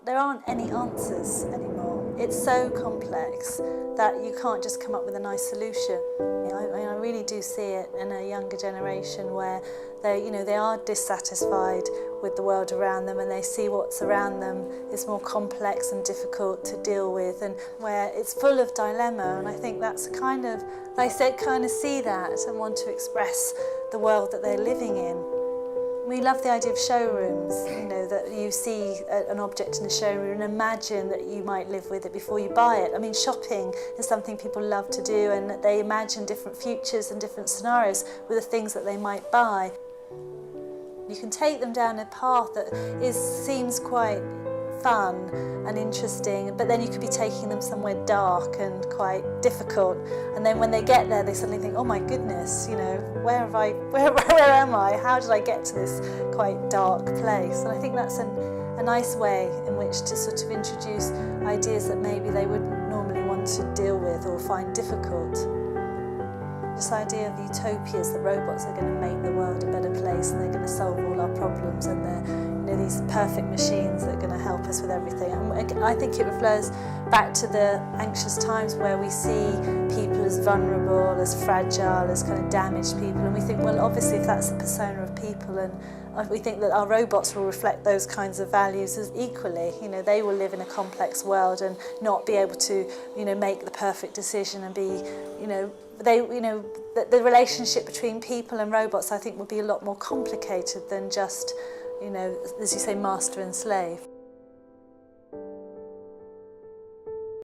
There aren't any answers anymore. It's so complex that you can't just come up with a nice solution. I really do see it in a younger generation where they are dissatisfied with the world around them, and they see what's around them is more complex and difficult to deal with, and where it's full of dilemma. And I think that's kind of, like I said, kind of see that and want to express the world that they're living in. We love the idea of showrooms, that you see an object in a showroom and imagine that you might live with it before you buy it. I mean, shopping is something people love to do, and they imagine different futures and different scenarios with the things that they might buy. You can take them down a path that seems quite fun and interesting, but then you could be taking them somewhere dark and quite difficult, and then when they get there they suddenly think, oh my goodness, where am I? How did I get to this quite dark place? And I think that's a nice way in which to sort of introduce ideas that maybe they wouldn't normally want to deal with or find difficult. This idea of utopias, that robots are going to make the world a better place and they're going to solve all our problems, and they're these perfect machines that are going to help us with everything. And I think it refers back to the anxious times where we see people as vulnerable, as fragile, as kind of damaged people, and we think, well, obviously if that's the persona of people, and we think that our robots will reflect those kinds of values as equally. They will live in a complex world and not be able to, make the perfect decision and be, the relationship between people and robots, I think, would be a lot more complicated than just, as you say, master and slave.